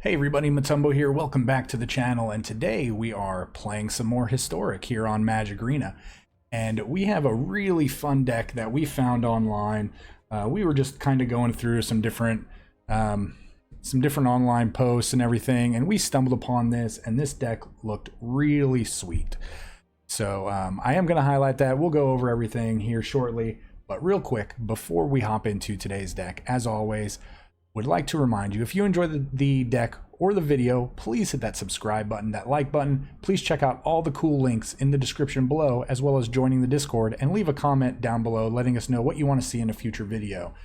Hey everybody, Motumbo here. Welcome back to the channel, and today we are playing some more Historic here on Magic Arena. And we have a really fun deck that we found online. We were just kind of going through some different online posts and everything, and we stumbled upon this, and this deck looked really sweet. So I am going to highlight that. We'll go over everything here shortly, but real quick, before we hop into today's deck, as always, would like to remind you, if you enjoy the deck or the video, please hit that subscribe button, that like button. Please check out all the cool links in the description below, as well as joining the Discord, and leave a comment down below letting us know what you want to see in a future video.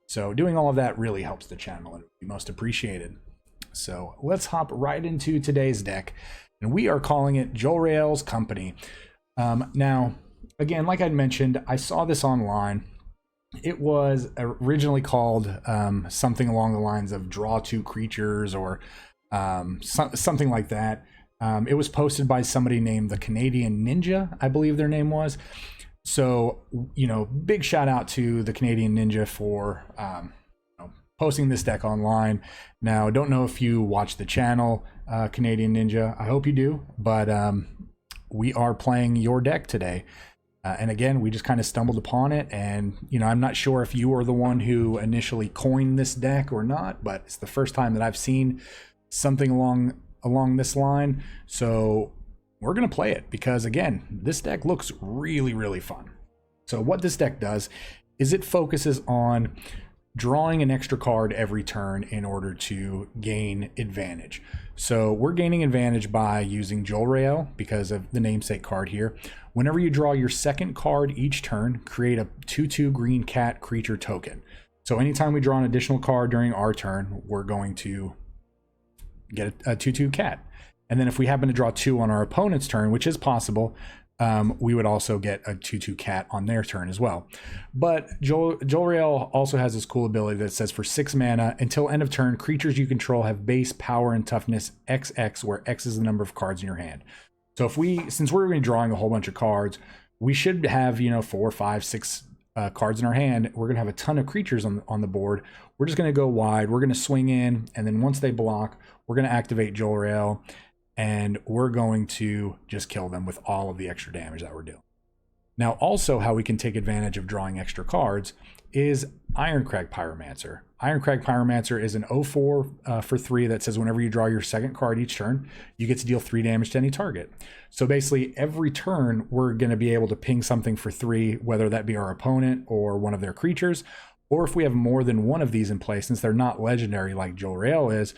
So doing all of that really helps the channel and would be most appreciated. So let's hop right into today's deck, and we are calling it Jolrael's Company. Now, again, like I'd mentioned, I saw this online. It was originally called something along the lines of draw two creatures or something like that. It was posted by somebody named TheCanadianNinja, I believe their name was. So, you know, big shout out to TheCanadianNinja for posting this deck online. Now, don't know if you watch the channel, Canadian Ninja. I hope you do, but we are playing your deck today. And again, we just kind of stumbled upon it, and you know, I'm not sure if you are the one who initially coined this deck or not, but it's the first time that I've seen something along this line. So we're gonna play it because again, this deck looks really fun. So what this deck does is it focuses on drawing an extra card every turn in order to gain advantage. So we're gaining advantage by using Jolrael because of the namesake card here. Whenever you draw your second card each turn, create a 2/2 green cat creature token. So anytime we draw an additional card during our turn, we're going to get a 2/2 cat. And then if we happen to draw two on our opponent's turn, which is possible, we would also get a 2/2 cat on their turn as well. But Jolrael also has this cool ability that says for 6 mana, until end of turn, creatures you control have base, power, and toughness XX, where X is the number of cards in your hand. So since we're going to be drawing a whole bunch of cards, we should have, you know, 4, 5, 6 cards in our hand. We're going to have a ton of creatures on the board. We're just going to go wide. We're going to swing in, and then once they block, we're going to activate Jolrael, and we're going to just kill them with all of the extra damage that we're doing. Now, also how we can take advantage of drawing extra cards is Crag Pyromancer. Crag Pyromancer is an 0/4 for 3 that says whenever you draw your second card each turn, you get to deal 3 damage to any target. So basically, every turn, we're going to be able to ping something for 3, whether that be our opponent or one of their creatures, or if we have more than one of these in play, since they're not legendary like Jolrael is,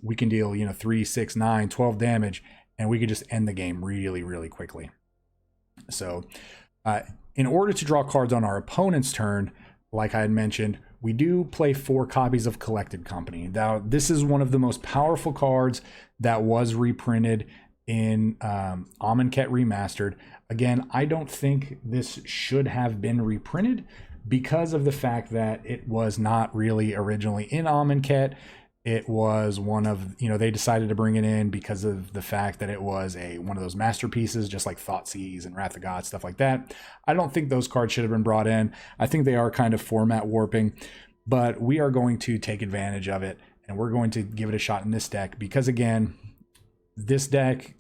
we can deal, you know, 3, 6, 9, 12 damage, and we could just end the game really quickly. So in order to draw cards on our opponent's turn, like I had mentioned, we do play 4 copies of Collected Company. Now, this is one of the most powerful cards that was reprinted in Amonkhet Remastered. Again, I don't think this should have been reprinted because of the fact that it was not really originally in Amonkhet. It was one of, you know, they decided to bring it in because of the fact that it was one of those masterpieces, just like Thoughtseize and Wrath of God, stuff like that. I don't think those cards should have been brought in. I think they are kind of format warping, but we are going to take advantage of it, and we're going to give it a shot in this deck because, again, this deck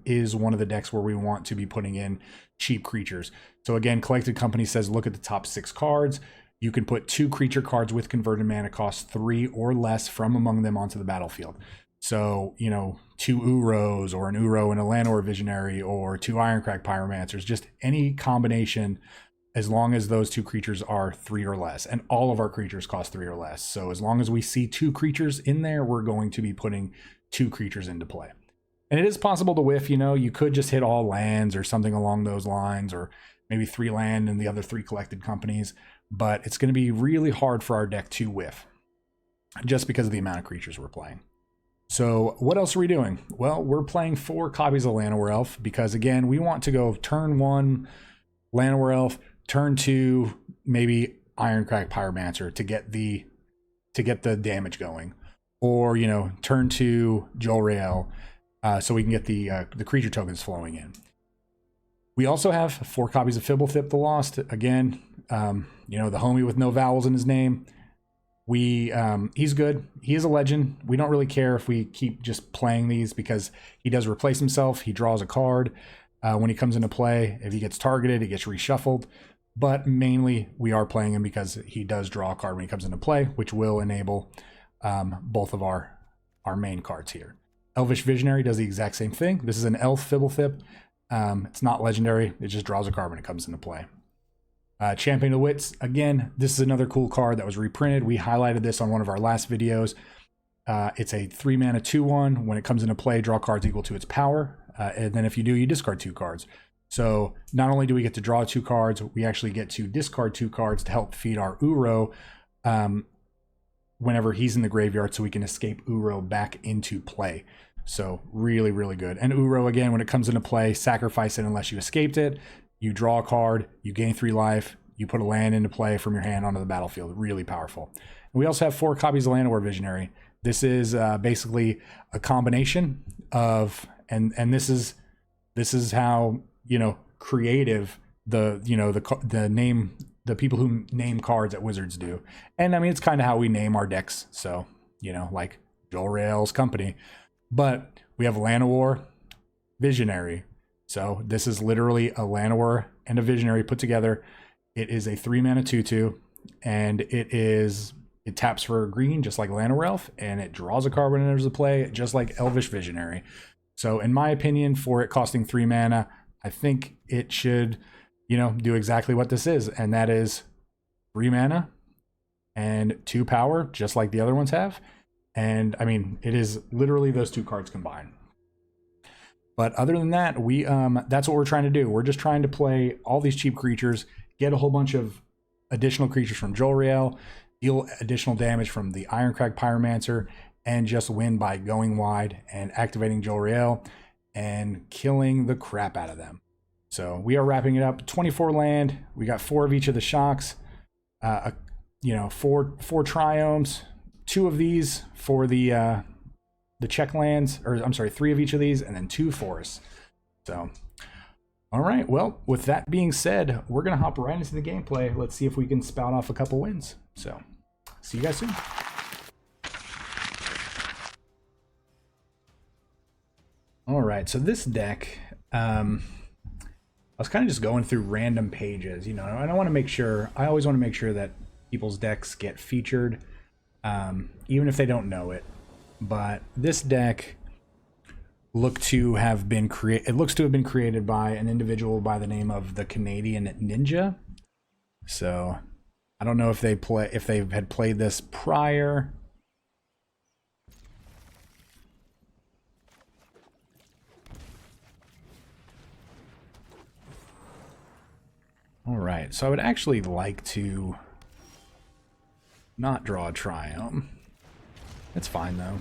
is one of the decks where we want to be putting in cheap creatures. So again, Collected Company says look at the top 6 cards. You can put 2 creature cards with converted mana cost 3 or less from among them onto the battlefield. So, you know, 2 Uros or an Uro and a Llanowar Visionary or 2 Crag Pyromancers, just any combination as long as those 2 creatures are 3 or less. And all of our creatures cost 3 or less. So as long as we see 2 creatures in there, we're going to be putting 2 creatures into play. And it is possible to whiff, you know, you could just hit all lands or something along those lines, or maybe 3 land and the other 3 Collected Companies. But it's going to be really hard for our deck to whiff just because of the amount of creatures we're playing. So what else are we doing? Well, we're playing 4 copies of Llanowar Elf because, again, we want to go turn 1 Llanowar Elf, turn 2 maybe Crag Pyromancer to get the damage going, or, you know, turn 2 Jolrael so we can get the creature tokens flowing in. We also have 4 copies of Fibblethip the Lost. Again, you know, the homie with no vowels in his name. He's good. He is a legend. We don't really care if we keep just playing these because he does replace himself. He draws a card when he comes into play. If he gets targeted, he gets reshuffled. But mainly we are playing him because he does draw a card when he comes into play, which will enable both of our main cards here. Elvish Visionary does the exact same thing. This is an Elf Fibblethip. It's not legendary. It just draws a card when it comes into play. Champion of the Wits. Again, this is another cool card that was reprinted. We highlighted this on one of our last videos. It's a 3-mana 2/1. When it comes into play, draw cards equal to its power. And then if you do, you discard 2 cards. So not only do we get to draw 2 cards, we actually get to discard 2 cards to help feed our Uro whenever he's in the graveyard, so we can escape Uro back into play. So really, really good. And Uro, again, when it comes into play, sacrifice it unless you escaped it. You draw a card, you gain 3 life, you put a land into play from your hand onto the battlefield. Really powerful. And we also have 4 copies of Llanowar Visionary. This is basically a combination of, and this is how, you know, creative the people who name cards at Wizards do. And I mean, it's kind of how we name our decks. So, you know, like Jolrael's company. But we have Llanowar Visionary. So this is literally a Llanowar and a Visionary put together. It is a 3-mana 2/2, and it taps for green just like Llanowar Elf, and it draws a card when it enters the play just like Elvish Visionary. So in my opinion, for it costing 3 mana, I think it should, you know, do exactly what this is, and that is 3 mana and 2 power, just like the other ones have. And I mean, it is literally those 2 cards combined. But other than that, that's what we're trying to do. We're just trying to play all these cheap creatures, get a whole bunch of additional creatures from Jolrael, deal additional damage from the Crag Pyromancer, and just win by going wide and activating Jolrael and killing the crap out of them. So we are wrapping it up. 24 land. We got 4 of each of the shocks. You know, 4 triomes. 2 of these for the check lands, or I'm sorry, 3 of each of these, and then 2 forests. So, all right. Well, with that being said, we're gonna hop right into the gameplay. Let's see if we can spout off a couple wins. So, see you guys soon. All right. So this deck, I was kind of just going through random pages, you know, and I want to make sure. I always want to make sure that people's decks get featured, even if they don't know it. But this deck looks to have been created by an individual by the name of TheCanadianNinja. So I don't know if they had played this prior. All right, so I would actually like to not draw a triumph. It's fine though.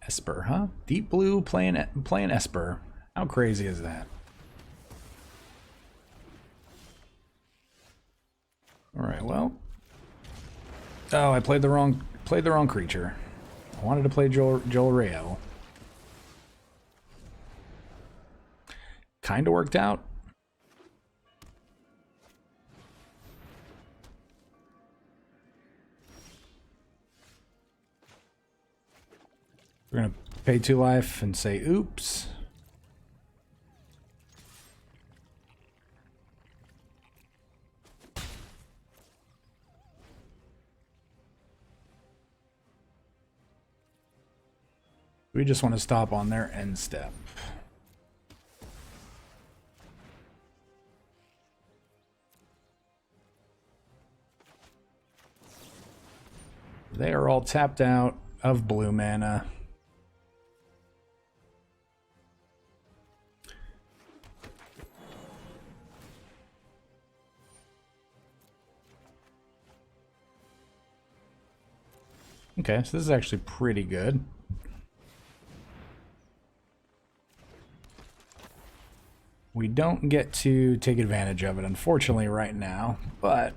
Esper, huh? Deep blue playing Esper. How crazy is that? All right, well. Oh, I played the wrong creature. I wanted to play Jolrael. Kind of worked out. We're going to pay 2 life and say, oops. We just want to stop on their end step. They are all tapped out of blue mana. Okay, so this is actually pretty good. We don't get to take advantage of it, unfortunately, right now, but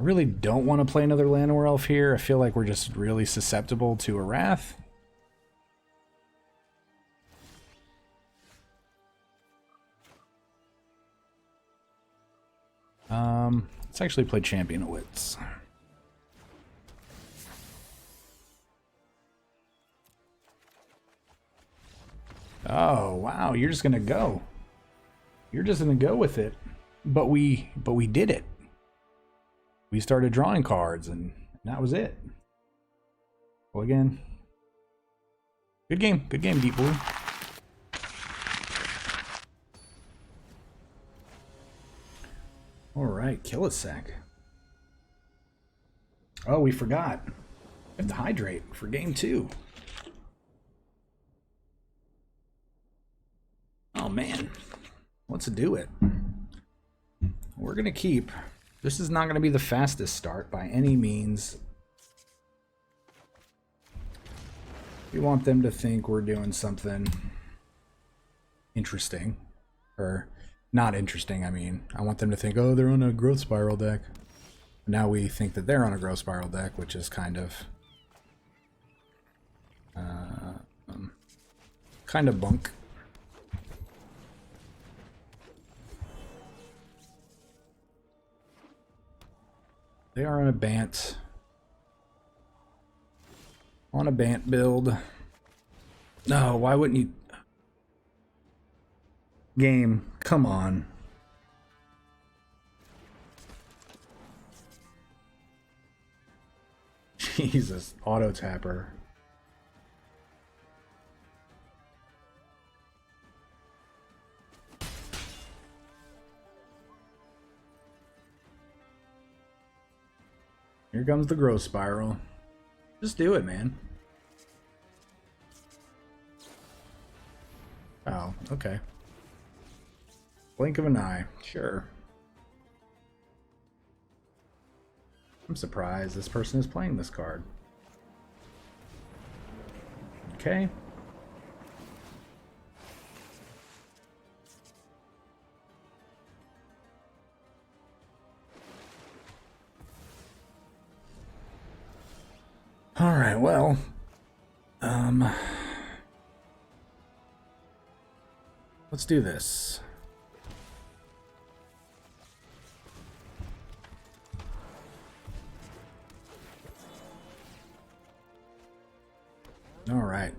I really don't want to play another Llanowar Elf here. I feel like we're just really susceptible to a Wrath. Let's actually play Champion of Wits. Oh, wow, you're just gonna go. You're just gonna go with it. But we did it. We started drawing cards and that was it. Well, again, good game, Deep Blue. All right, kill a sec. Oh, we forgot. We have to hydrate for game 2. Oh man, let's do it. We're gonna keep. This is not gonna be the fastest start by any means. We want them to think we're doing something interesting, or not interesting. I mean, I want them to think, oh, they're on a growth spiral deck. Now we think that they're on a growth spiral deck, which is kind of bunk. They are on a Bant. On a Bant build. No, why wouldn't you? Game, come on. Jesus, auto tapper. Here comes the growth spiral. Just do it, man. Oh, okay. Blink of an eye. Sure. I'm surprised this person is playing this card. Okay. All right, well, let's do this. All right.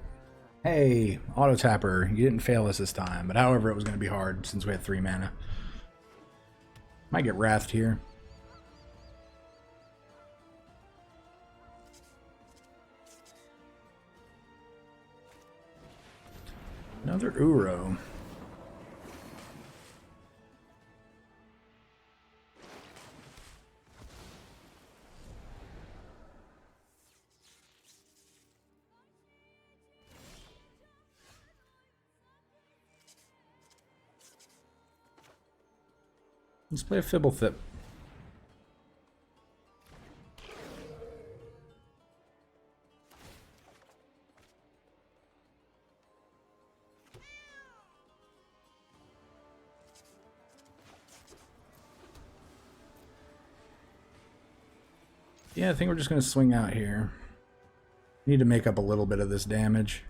Hey, auto tapper, you didn't fail us this time, but however, it was going to be hard since we had 3 mana. Might get wrathed here. Another Uro. Let's play a Fibblethip. Yeah, I think we're just going to swing out here. Need to make up a little bit of this damage.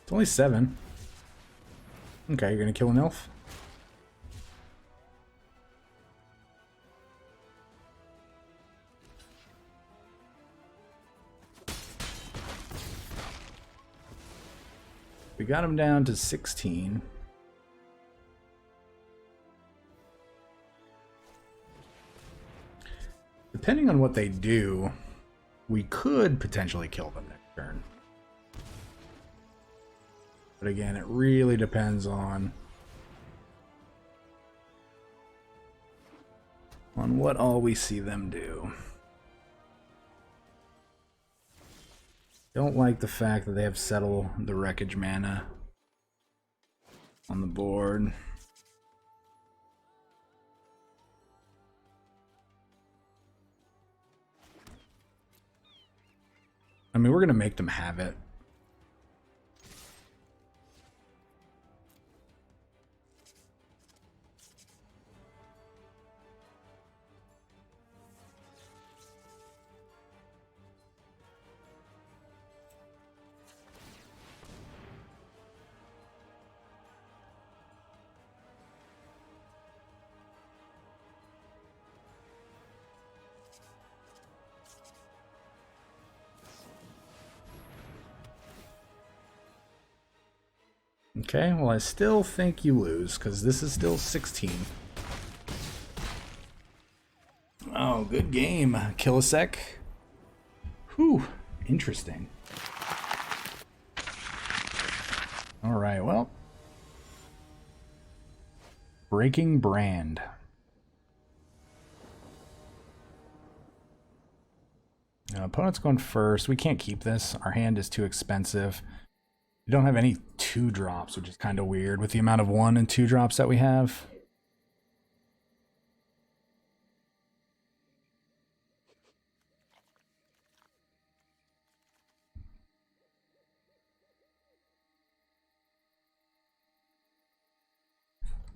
It's only 7. Okay, you're going to kill an elf? We got him down to 16. Depending on what they do, we could potentially kill them next turn. But again, it really depends on what all we see them do. Don't like the fact that they have Settle the Wreckage mana on the board. I mean, we're going to make them have it. Okay, well I still think you lose, because this is still 16. Oh, good game, Killisek. Whew, interesting. Alright, well. Breaking Brand. Now, opponent's going first. We can't keep this. Our hand is too expensive. We don't have any 2-drops, which is kind of weird with the amount of 1 and 2 drops that we have.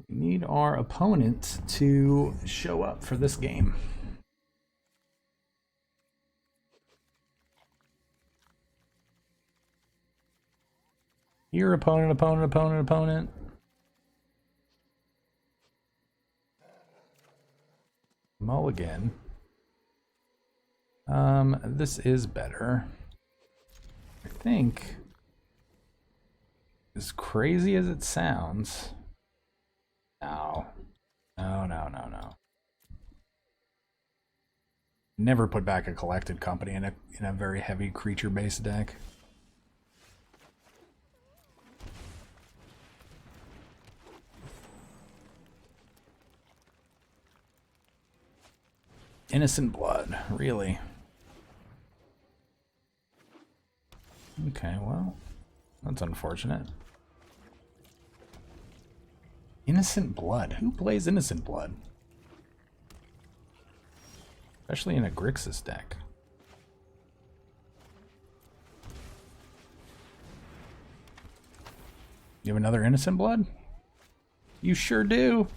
We need our opponent to show up for this game. Here, opponent, opponent, opponent, opponent. Mulligan. This is better. I think, as crazy as it sounds, no. No, no, no, no. Never put back a collected company in a very heavy creature-based deck. Innocent blood, really? Okay, well, that's unfortunate. Innocent blood? Who plays innocent blood? Especially in a Grixis deck. You have another innocent blood? You sure do.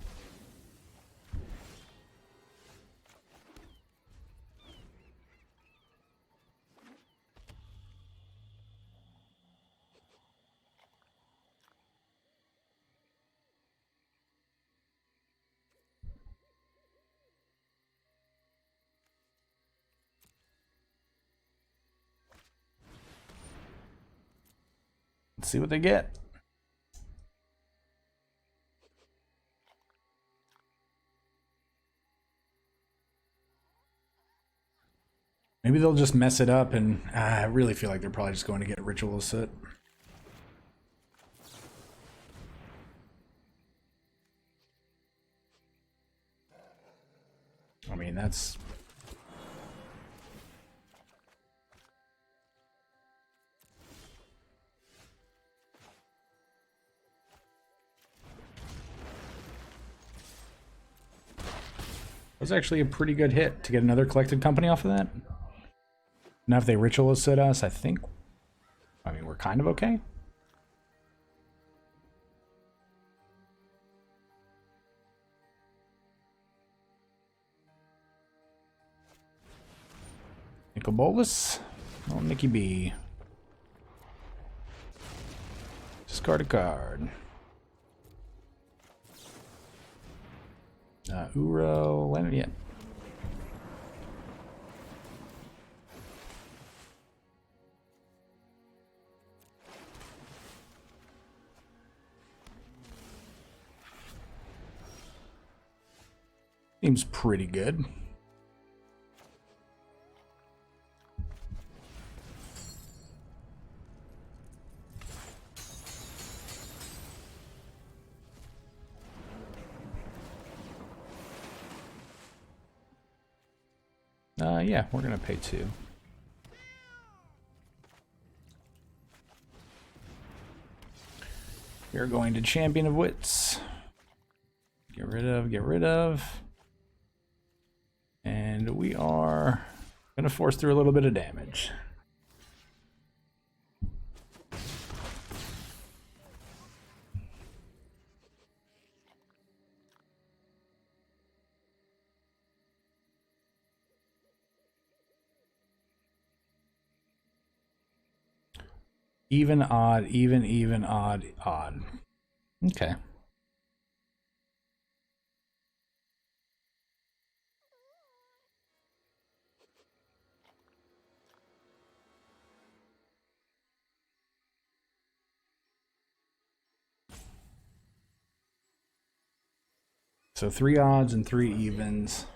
Let's see what they get. Maybe they'll just mess it up, and I really feel like they're probably just going to get Ritual Soot. I mean, that's... That was actually a pretty good hit to get another collected company off of that. Now if they Ritual Soot us, I think... I mean, we're kind of okay. Nicol Bolas. Oh, Nicky B. Discard a card. Uro, landed yet. Seems pretty good. Yeah, we're gonna pay 2. We're going to Champion of Wits. Get rid of, get rid of. And we are gonna force through a little bit of damage. Even, odd, even, odd, odd. Okay. so 3 odds and 3 evens.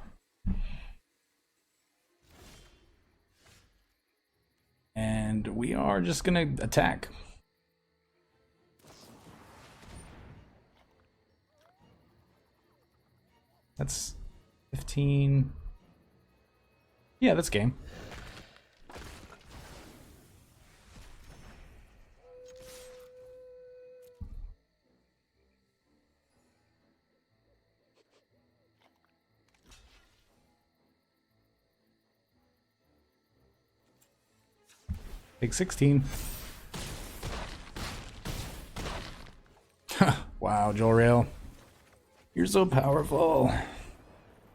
And we are just gonna attack. That's 15. Yeah, that's game. Take 16. Wow, Jolrael. You're so powerful.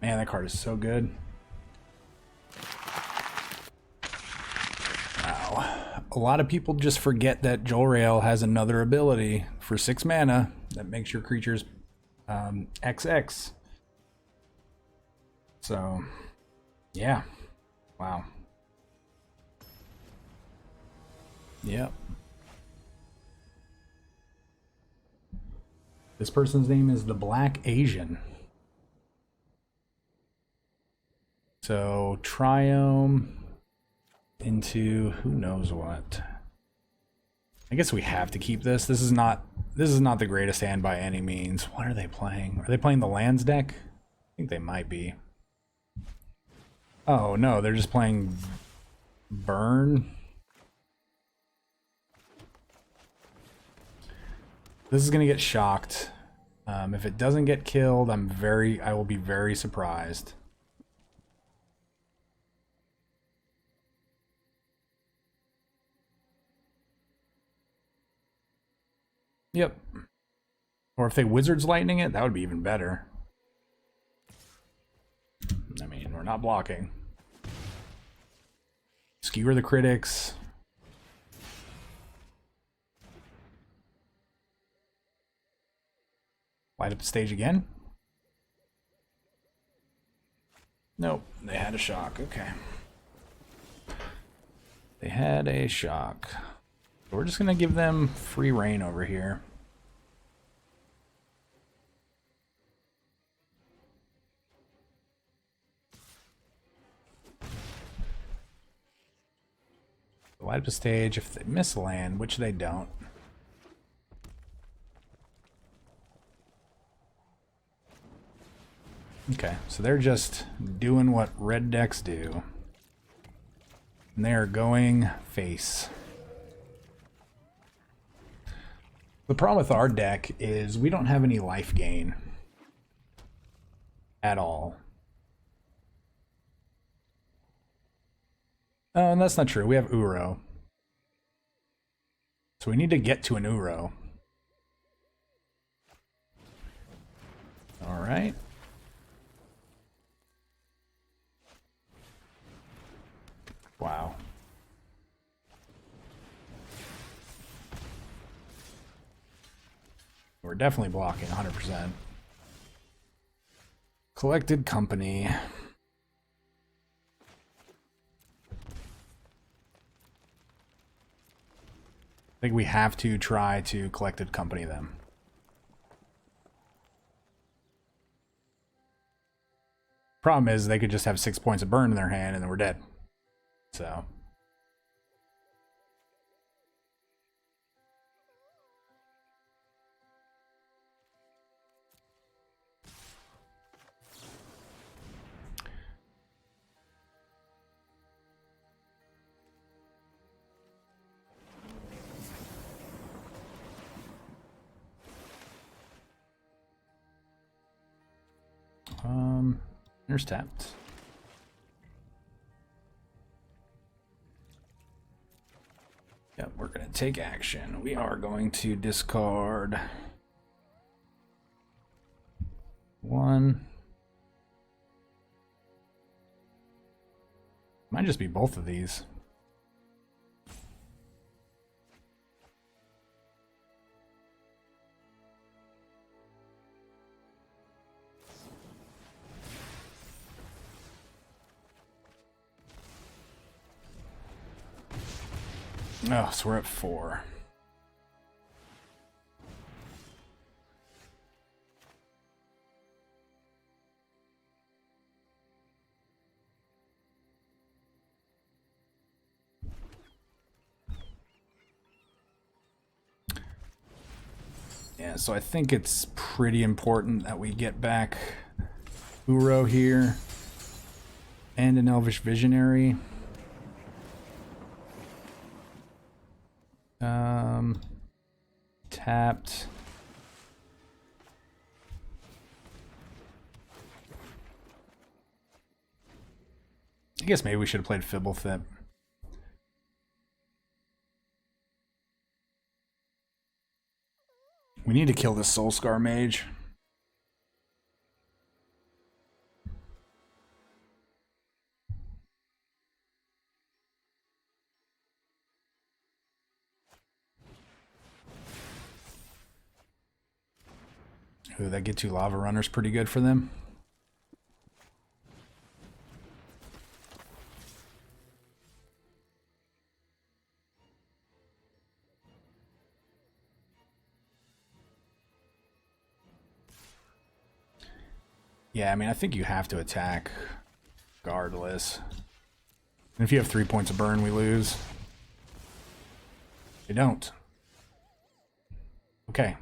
Man, that card is so good. Wow. A lot of people just forget that Jolrael has another ability for 6 mana that makes your creatures XX. So, yeah. Wow. Yep. This person's name is the Black Asian. So Triome into who knows what. I guess we have to keep this. This is not the greatest hand by any means. What are they playing? Are they playing the lands deck? I think they might be. Oh no, they're just playing Burn. This is gonna get shocked. If it doesn't get killed, I will be very surprised. Yep. Or if they Wizards Lightning it, that would be even better. I mean, we're not blocking. Skewer the critics. Light up the stage again? Nope, they had a shock. Okay. They had a shock. We're just gonna give them free reign over here. Light up the stage if they miss land, which they don't. Okay, so they're just doing what red decks do. And they are going face. The problem with our deck is we don't have any life gain at all. And that's not true. We have Uro. So we need to get to an Uro. All right. Wow. We're definitely blocking 100%. Collected company. I think we have to try to collected company them. Problem is they could just have 6 points of burn in their hand and then we're dead. So there's tapped. Yep, we're going to take action. We are going to discard 1. Might just be both of these. Oh, so we're at 4. Yeah, so I think it's pretty important that we get back Uro here and an Elvish Visionary. Tapped. I guess maybe we should have played Fibblethip. We need to kill this Soulscar Mage. Ooh, that get 2 Lava Runners pretty good for them. Yeah, I mean, I think you have to attack regardless. And if you have 3 points of burn, we lose. You don't. Okay.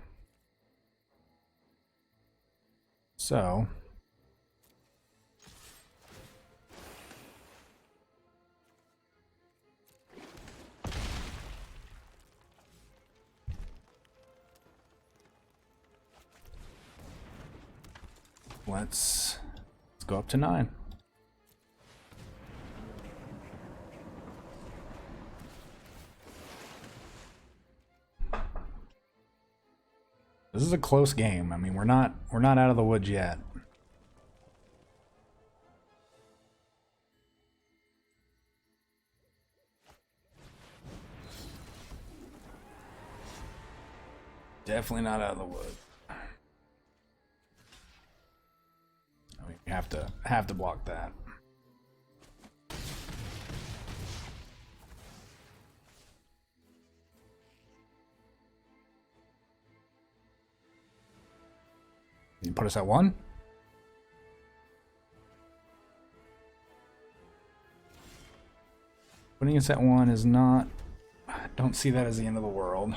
So... Let's go up to 9. This is a close game. I mean, we're not out of the woods yet. Definitely not out of the woods. We have to block that. You put us at 1? Putting us at 1 is not... I don't see that as the end of the world.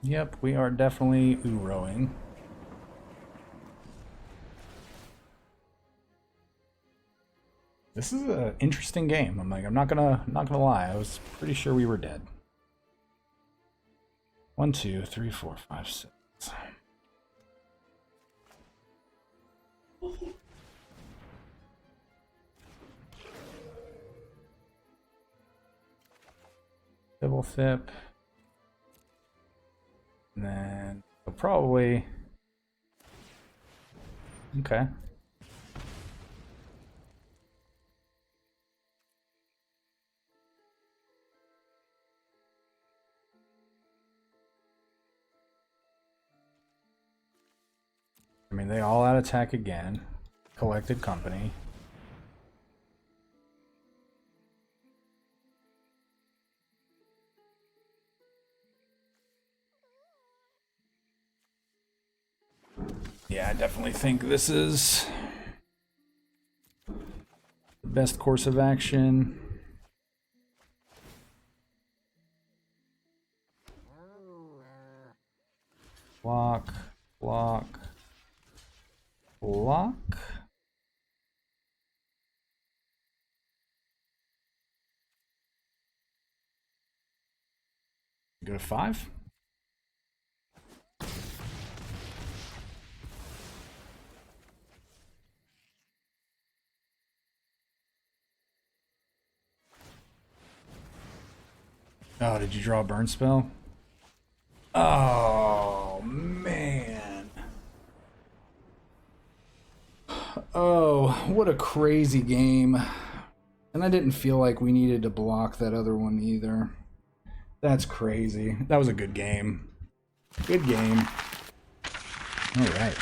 Yep, we are definitely Uroing. This is an interesting game. I'm not gonna lie. I was pretty sure we were dead. 1, 2, 3, 4, 5, 6. Fibblethip. And then we'll probably... Okay. I mean, they all out attack again. Collected company. Yeah, I definitely think this is the best course of action. Block, block, block. Go to 5. Oh, did you draw a burn spell? Oh, man. Oh, what a crazy game. And I didn't feel like we needed to block that other one either. That's crazy. That was a good game. Good game. Alright.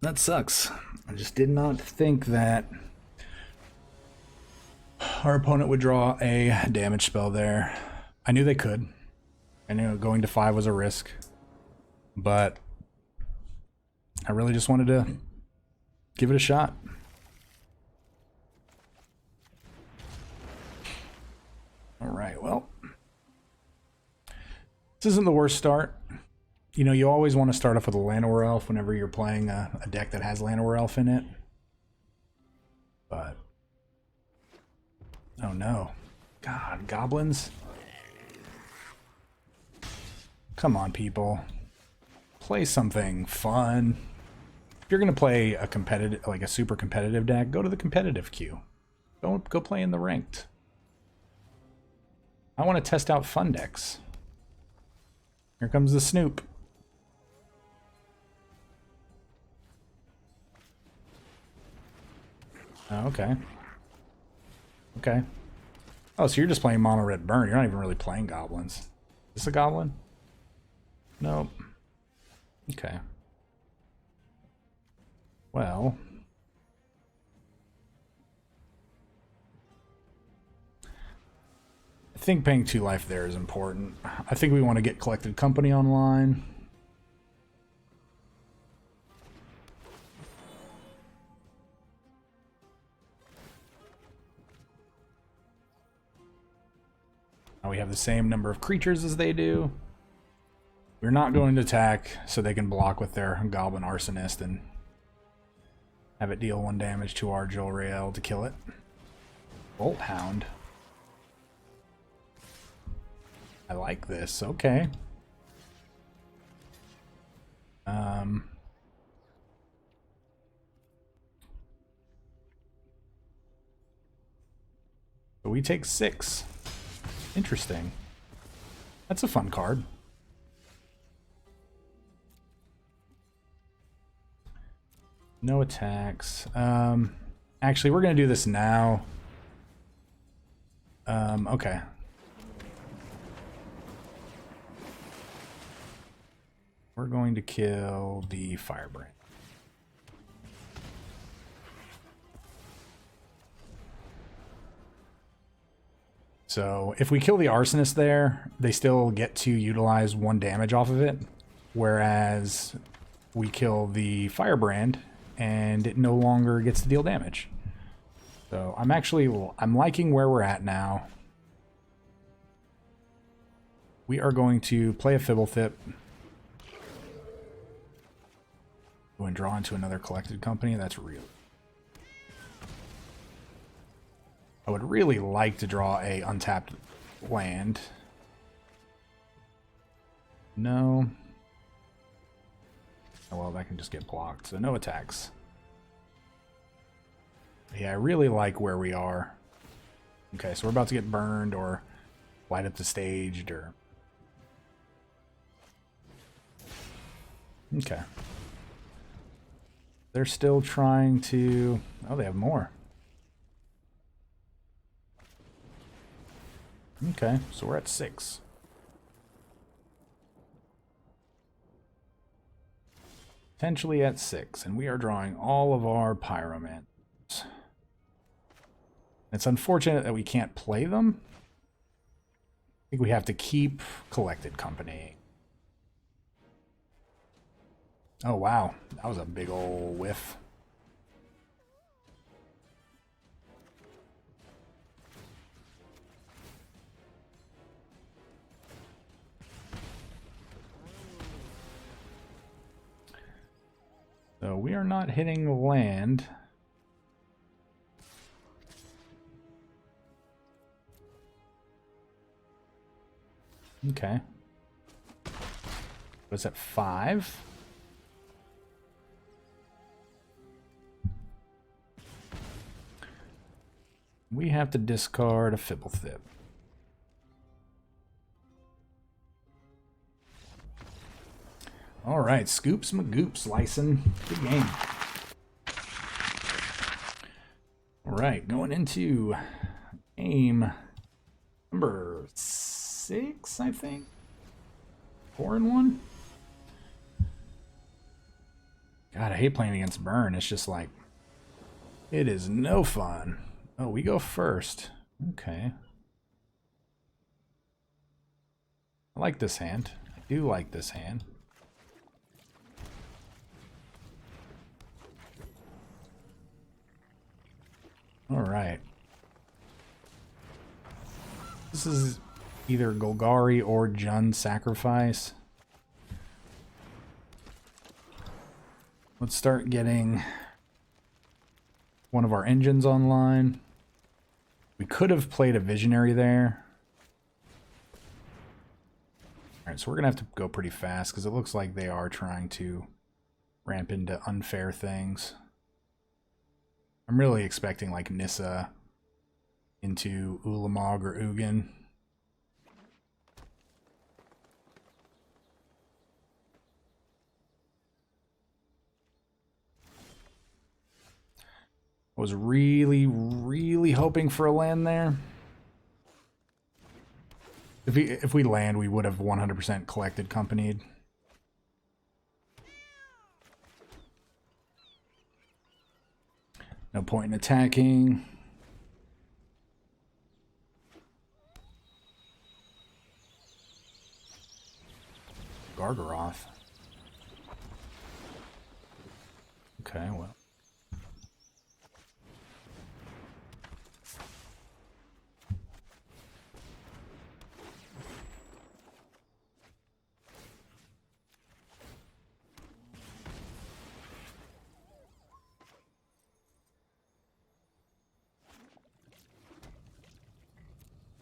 That sucks. I just did not think that our opponent would draw a damage spell there. I knew they could. I knew going to 5 was a risk. But I really just wanted to give it a shot. Alright, well. This isn't the worst start. You know, you always want to start off with a Llanowar Elf whenever you're playing a deck that has Llanowar Elf in it. But... oh no. God, goblins? Come on, people. Play something fun. If you're going to play a competitive, like a super competitive deck, go to the competitive queue. Don't go play in the ranked. I want to test out fun decks. Here comes the Snoop. Oh, okay. Okay. Oh, so you're just playing Mono Red Burn. You're not even really playing goblins. Is this a goblin? Nope. Okay. Well. I think paying 2 life there is important. I think we want to get Collected Company online. Now we have the same number of creatures as they do. We're not going to attack so they can block with their Goblin Arsonist and have it deal 1 damage to our Jolrael to kill it. Bolt Hound. I like this. Okay. But we take 6. Interesting. That's a fun card. No attacks. Actually, we're going to do this now. Okay. We're going to kill the Firebrand. So if we kill the Arsonist there, they still get to utilize 1 damage off of it. Whereas we kill the Firebrand and it no longer gets to deal damage. So I'm liking where we're at now. We are going to play a Fibblethip. Go and draw into another Collected Company. That's real. I would really like to draw a untapped land. No. Oh, well, that can just get blocked, so no attacks. Yeah, I really like where we are. Okay, so we're about to get burned or light up the stage or... okay. They're still trying to... oh, they have more. Okay, so we're at 6. Potentially at 6, and we are drawing all of our Pyromancers. It's unfortunate that we can't play them. I think we have to keep Collected Company. Oh wow, that was a big ol' whiff. So we are not hitting land. Okay. What's that, 5? We have to discard a Fibblethip. All right, Scoops McGoop slicing. Good game. All right, going into game number 6, I think. 4-1. God, I hate playing against Burn. It's just like, it is no fun. Oh, we go first. Okay. I like this hand. I do like this hand. All right. This is either Golgari or Jund Sacrifice. Let's start getting one of our engines online. We could have played a Visionary there. Alright, so we're going to have to go pretty fast because it looks like they are trying to ramp into unfair things. I'm really expecting like Nissa into Ulamog or Ugin. I was really hoping for a land there. If we land, we would have 100% collected accompanied. No point in attacking. Gargaroth. Okay, well.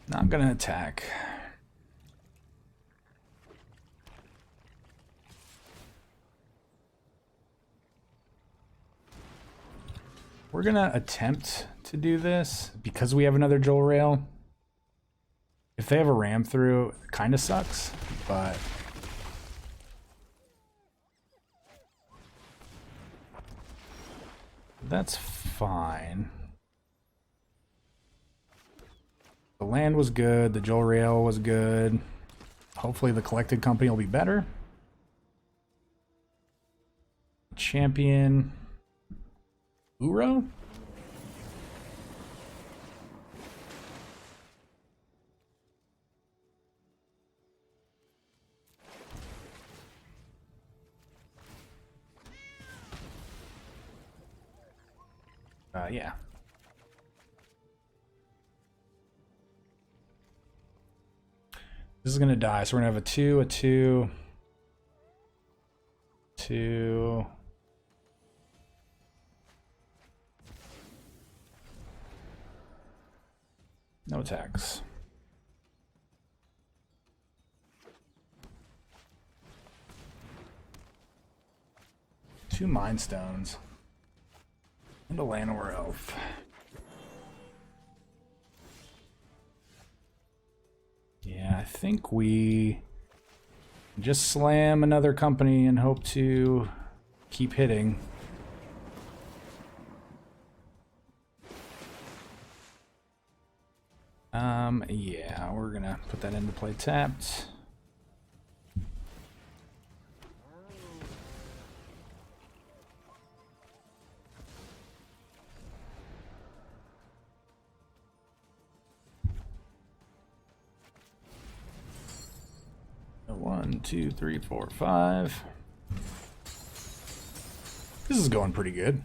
Not gonna attack. We're gonna attempt to do this because we have another Jolrael. If they have a ram through, it kind of sucks, but that's fine. The land was good, the Jolrael was good. Hopefully the collected company will be better. Champion Uro? Yeah. This is gonna die, so we're gonna have a 2, a 2, 2. No attacks. Two Mind Stones. And a Llanowar Elf. Yeah, I think we just slam another company and hope to keep hitting. Yeah, we're gonna put that into play tapped. One, two, three, four, five. This is going pretty good.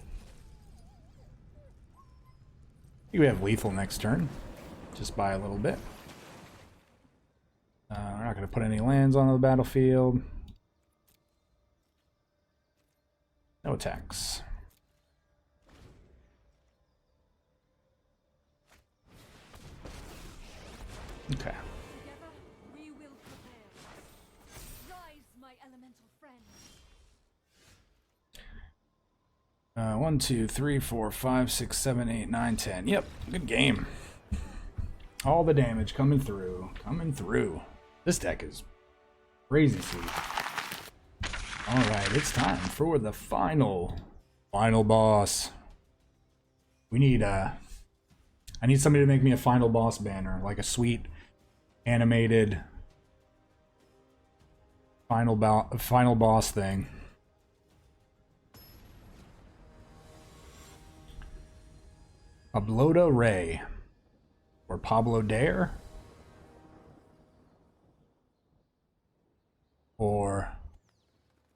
I think we have lethal next turn. Just by a little bit. We're not going to put any lands onto the battlefield. No attacks. Okay. We will prevail. Rise, my elemental friend. 1, 2, 3, 4, 5, 6, 7, 8, 9, 10. Yep, good game. All the damage coming through. Coming through. This deck is crazy sweet. Alright, it's time for the final boss. We need, I need somebody to make me a final boss banner, like a sweet, animated, final boss thing. Pabloda Ray. Or Pablo Dare. Or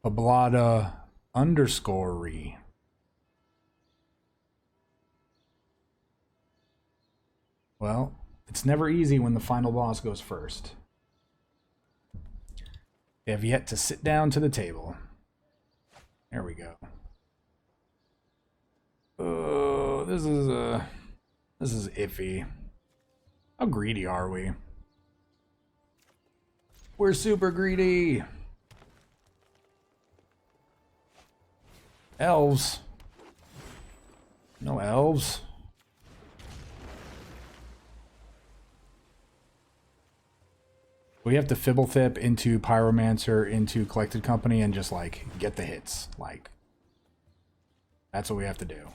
Pablada underscore Re. Well, it's never easy when the final boss goes first. They have yet to sit down to the table. There we go. Oh, this is iffy. How greedy are we? We're super greedy. Elves. No elves. We have to Fibblethip into Pyromancer into Collected Company and just like get the hits. Like, that's what we have to do.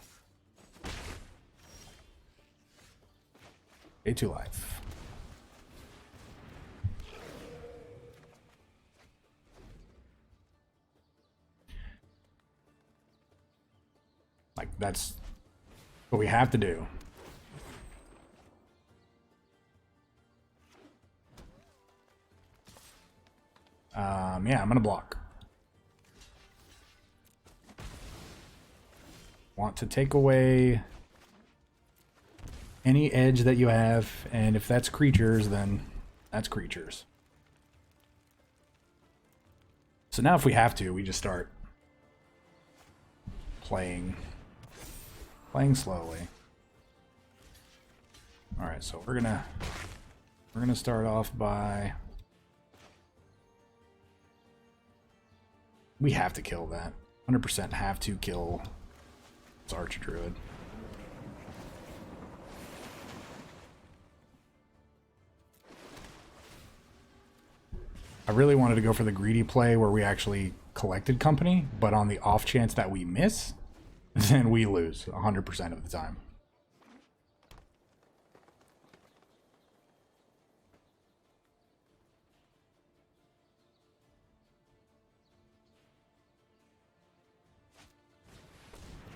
A2 life. Like, that's what we have to do. Yeah, I'm gonna block. Want to take away any edge that you have, and if that's creatures, then that's creatures. So now if we have to, we just start playing slowly. Alright, so we're gonna start off by, we have to kill that. 100% have to kill this Archdruid. I really wanted to go for the greedy play where we actually collected company, but on the off chance that we miss, then we lose 100% of the time.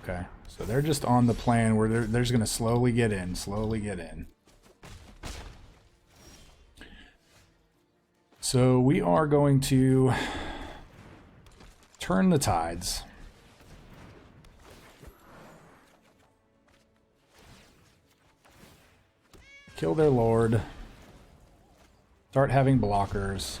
Okay, so they're just on the plan where they're just going to slowly get in, So we are going to turn the tides. Kill their lord. Start having blockers.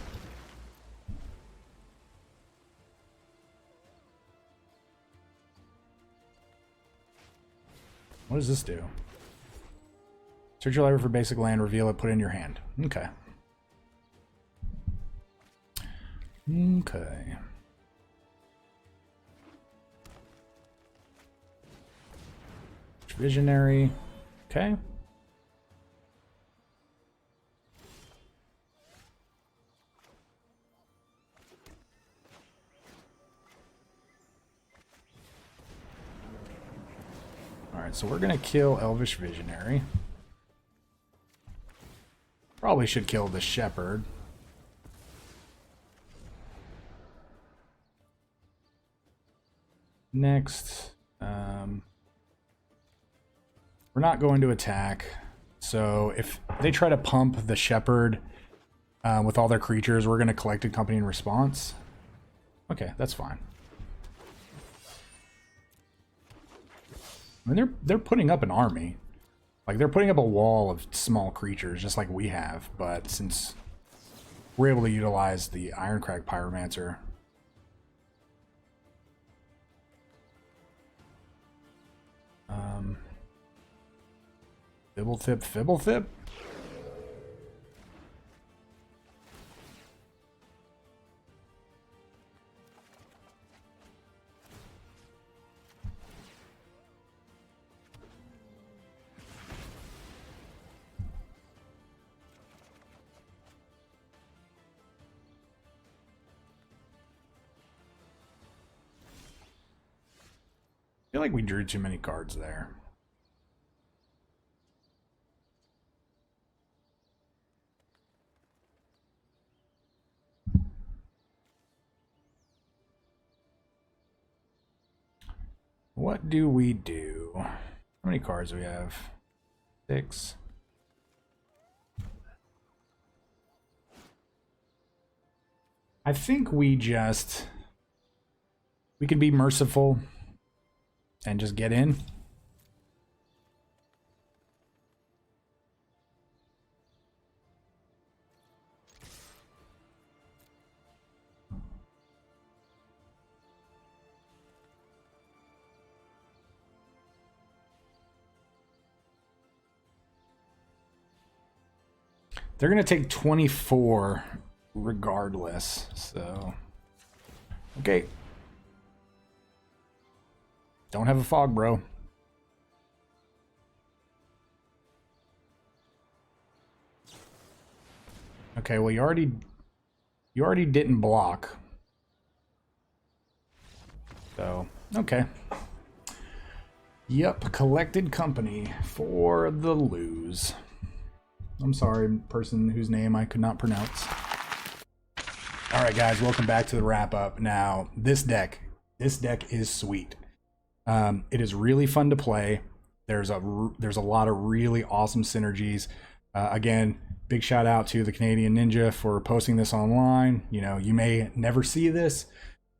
What does this do? Search your library for basic land, reveal it, put it in your hand. Okay. Okay. Visionary. Okay. Alright, so we're gonna kill Elvish Visionary. Probably should kill the Shepherd. Next, we're not going to attack. So if they try to pump the Shepherd with all their creatures, we're going to collect a company in response. Okay, that's fine. I mean, they're putting up an army. Like, they're putting up a wall of small creatures, just like we have. But since we're able to utilize the Iron Crag Pyromancer, Fibblethip? feel like we drew too many cards there. What do we do? How many cards do we have? 6. I think we could be merciful and just get in. They're going to take 24 regardless, so... Okay. Don't have a fog, bro. Okay, well, you already didn't block. So, okay. Yep, collected company for the lose. I'm sorry, person whose name I could not pronounce. Alright guys, welcome back to the wrap up. Now, this deck is sweet. It is really fun to play. There's a lot of really awesome synergies. Again, big shout out to TheCanadianNinja for posting this online. You know, you may never see this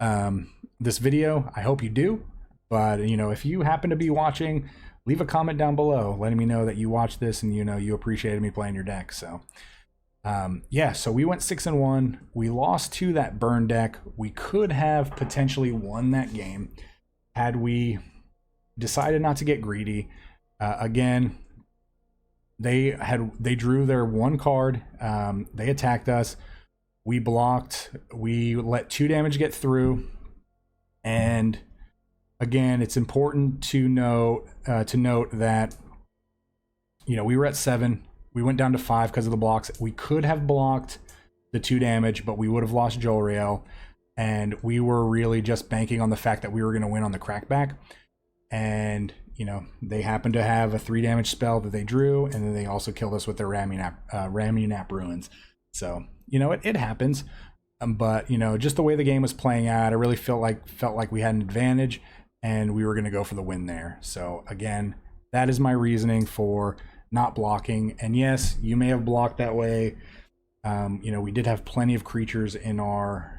video. I hope you do. But, you know, if you happen to be watching, leave a comment down below letting me know that you watched this and, you know, you appreciated me playing your deck. So, yeah, so we went 6-1. We lost to that burn deck. We could have potentially won that game had we decided not to get greedy. Again, they drew their one card. They attacked us. We blocked. We let 2 damage get through. And again, it's important to note that, you know, we were at 7. We went down to 5 because of the blocks. We could have blocked the 2 damage, but we would have lost Jolrael. And we were really just banking on the fact that we were going to win on the crackback. And, you know, they happened to have a 3 damage spell that they drew, and then they also killed us with their Ramunap Ruins. So, you know, it happens. But, you know, just the way the game was playing out, I really felt like we had an advantage, and we were going to go for the win there. So, again, that is my reasoning for not blocking. And yes, you may have blocked that way. You know, we did have plenty of creatures in our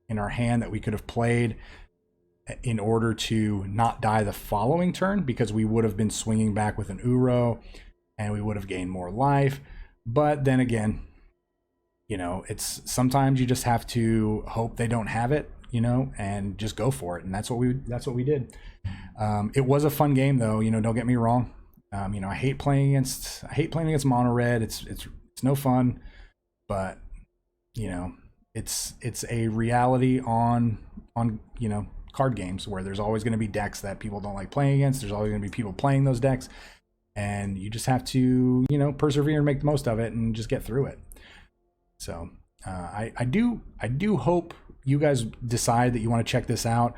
hand that we could have played in order to not die the following turn, because we would have been swinging back with an Uro and we would have gained more life. But then again, you know, it's sometimes you just have to hope they don't have it, you know, and just go for it. And that's what we did. It was a fun game though, you know, don't get me wrong. You know, I hate playing against mono red. It's no fun, but you know, it's a reality on you know, card games where there's always going to be decks that people don't like playing against. There's always going to be people playing those decks, and you just have to, you know, persevere and make the most of it and just get through it. So I do hope you guys decide that you want to check this out.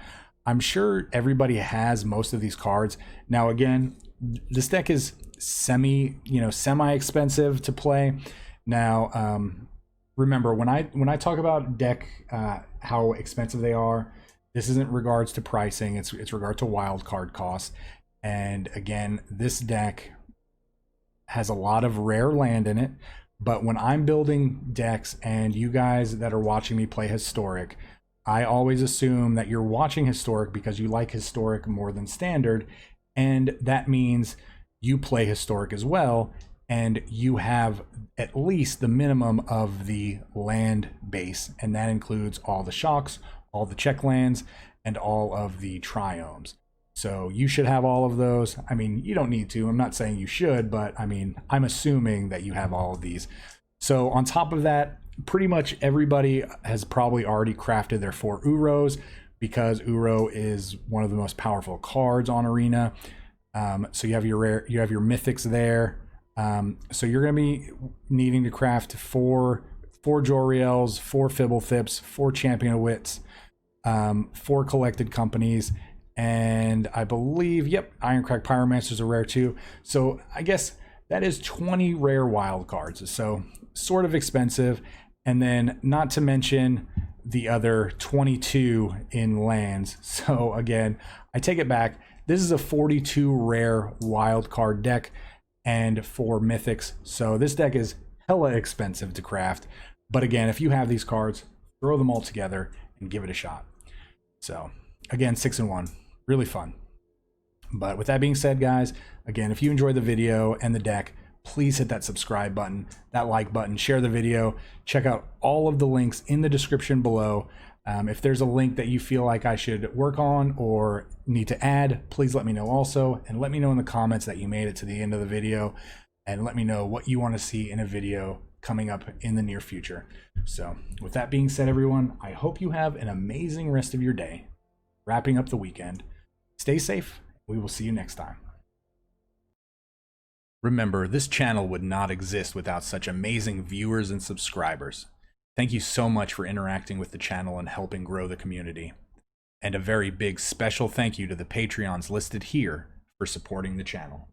I'm sure everybody has most of these cards. Now again, this deck is semi expensive to play. Now remember, when I talk about deck how expensive they are, this isn't regards to pricing, it's regard to wild card costs. And again, this deck has a lot of rare land in it, but when I'm building decks and you guys that are watching me play Historic, I always assume that you're watching Historic because you like Historic more than Standard, and that means you play Historic as well, and you have at least the minimum of the land base, and that includes all the shocks, all the check lands, and all of the triomes. So you should have all of those. I mean, you don't need to. I'm not saying you should, but I mean, I'm assuming that you have all of these. So on top of that, pretty much everybody has probably already crafted their 4 Uros, because Uro is one of the most powerful cards on Arena. So you have your mythics there. So you're going to be needing to craft 4 Jolraels, 4 Fibblethrips, 4 Champion of Wits, 4 collected companies, And I believe, yep, Ironcrag Pyromancers are rare too. So I guess that is 20 rare wild cards. So sort of expensive. And then not to mention the other 22 in lands. So again, I take it back. This is a 42 rare wild card deck and 4 mythics. So this deck is hella expensive to craft. But again, if you have these cards, throw them all together and give it a shot. So again, 6-1. Really fun. But with that being said, guys, again, if you enjoyed the video and the deck, please hit that subscribe button, that like button, share the video, check out all of the links in the description below. If there's a link that you feel like I should work on or need to add, please let me know also, and let me know in the comments that you made it to the end of the video, and let me know what you want to see in a video coming up in the near future. So with that being said, everyone, I hope you have an amazing rest of your day, wrapping up the weekend. Stay safe. We will see you next time. Remember, this channel would not exist without such amazing viewers and subscribers. Thank you so much for interacting with the channel and helping grow the community. And a very big special thank you to the Patreons listed here for supporting the channel.